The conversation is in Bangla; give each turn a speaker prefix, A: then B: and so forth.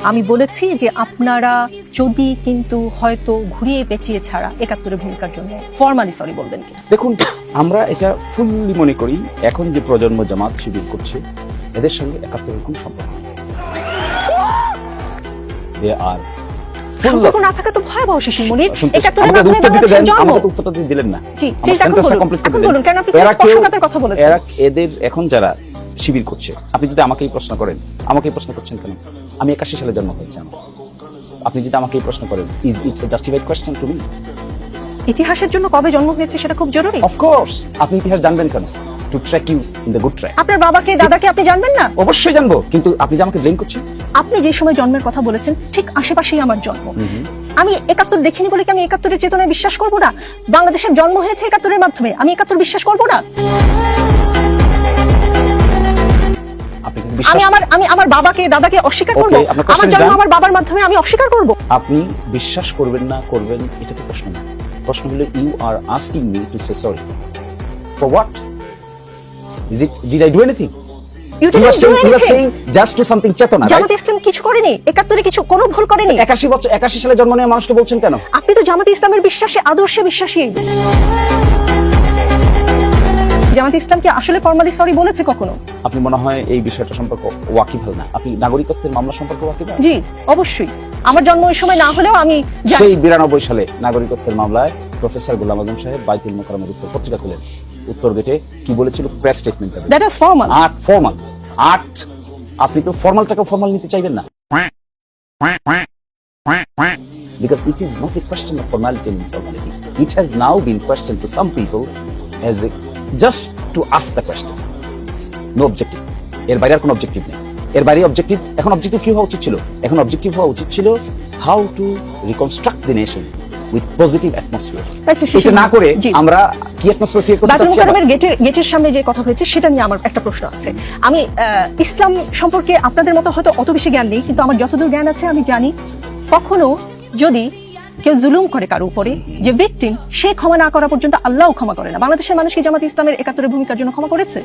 A: আমি বলেছি যে আপনারা যদি কিন্তু হয়তো ঘুরিয়ে পেঁচিয়ে ছাড়া ৭১-এর ভূমিকার জন্য ফরমালি সরি বলবেন কি?
B: দেখুন, আমরা এটা ফুললি মনে করি এখন যে প্রজন্ম জামাত শিবির করছে এদের সঙ্গে ৭১-এর কোনো সম্পর্ক নেই। দে আর
A: সম্পর্ক না থাকা তো ভয়াবহ শিশির মনির। ৭১-এর
B: আমাকে
A: মাধ্যমে
B: উত্তর দিতে দেন,
A: বাংলাদেশের জন্ম।
B: আমাকে উত্তরটা দিয়ে দিলেন না।
A: জি,
B: আমার
A: প্লিজ এখন
B: সেন্টেন্সটা
A: বলুন।
B: কমপ্লিট
A: এখন
B: করে
A: বলুন,
B: দেন।
A: কেন আপনি
B: এরা কেউ-
A: স্পর্শকাতর কথা বলেছেন?
B: এদের এখন যারা শিবির করছে, আপনি যদি আমাকেই প্রশ্ন করেন, আমাকেই প্রশ্ন করছেন কেন? আমি ৮১ সালে জন্ম হয়েছে আমার। আপনি যদি আমাকেই প্রশ্ন করেন, is it A justified question to me?
A: ইতিহাসের জন্য কবে জন্ম হয়েছে সেটা খুব জরুরি।
B: অফ কোর্স, আপনি ইতিহাস জানবেন কেন? To track you in the good track.
A: আপনার বাবাকে দাদাকে আপনি জানবেন না?
B: অবশ্যই জানবো, কিন্তু আপনি যে আমাকে ব্লেম করছেন।
A: আপনি যে সময় জন্মের কথা বলেছেন ঠিক আশেপাশেই আমার জন্ম। আমি ৭১ দেখিনি বলে কি আমি ৭১-এর চেতনায় বিশ্বাস করব না? বাংলাদেশের জন্ম হয়েছে ৭১-এর মাধ্যমে, আমি ৭১ বিশ্বাস করব না?
B: আপনি কি
A: আমি
B: বিশ্বাস
A: আমি আমার বাবাকে দাদাকে অস্বীকার করব?
B: Okay, আপনার
A: আমার
B: question
A: জন্ম
B: done?
A: আমার বাবার মাধ্যমে আমি অস্বীকার করব?
B: আপনি বিশ্বাস করবেন না করবেন এটা তো প্রশ্ন না। প্রশ্ন হলো you are asking me to say sorry for what? Is it did I do anything?
A: You
B: You
A: didn't
B: are
A: do
B: saying
A: anything.
B: just to something চেতনা,
A: জামাত ইসলাম কিছু করেনি, ৭১-এ কিছু কোনো ভুল করেনি।
B: 81 সালে জন্ম নেওয়া মানুষকে বলছেন কেন?
A: আপনি তো জামাত ইসলামের বিশ্বাসে আদর্শে বিশ্বাসী। জামাত ইসলাম কি আসলে ফরমালি সরি বলেছে কখনো?
B: আপনি মনে হয় এই বিষয়টা সম্পর্কে ওয়াকিবহাল না। আপনি নাগরিকত্বের মামলা সম্পর্কে ওয়াকিবহাল?
A: জি অবশ্যই। আমার জন্ম ওই সময় না হলেও আমি জানি।
B: সেই 92 সালে নাগরিকত্বের মামলায় প্রফেসর গোলাম আজম সাহেব বাইতুল মোকাররমের উত্তর পত্রিকা খুলেন। উত্তর গেটে কি বলেছিল? Press statement.
A: That was formal.
B: Formal. আপনি তো ফর্মালটাকে ফর্মাল নিতে চাইবেন না। Because it is not a question of formality and informality. It has now been questioned to some people as just to ask the question. No objective. এর বাইরে আর কোনো অবজেক্টিভ নেই। এর বাইরে অবজেক্টিভ, এখন অবজেক্টিভ কি হওয়া উচিত ছিল? এখন অবজেক্টিভ হওয়া উচিত ছিল how to reconstruct the nation with positive atmosphere. এটা না করে আমরা কি অ্যাটমসফিয়ার ক্রিয়েট করতে
A: বাইতুল
B: চাচ্ছি?
A: মোকাররমের গেটের সামনে যে কথা হয়েছে সেটা নিয়ে আমার একটা প্রশ্ন আছে। আমি ইসলাম সম্পর্কে আপনাদের মতো হয়তো অত বেশি জ্ঞান নেই, কিন্তু আমার যতদূর জ্ঞান আছে আমি জানি কখনো যদি কেউ জুলুম করে কারো উপরে, যে ভিকটিম, সে ক্ষমা না করা পর্যন্ত আল্লাহও ক্ষমা করে না। বাংলাদেশের মানুষ কি জামাত ইসলামের ৭১-এর ভূমিকার জন্য ক্ষমা করেছে?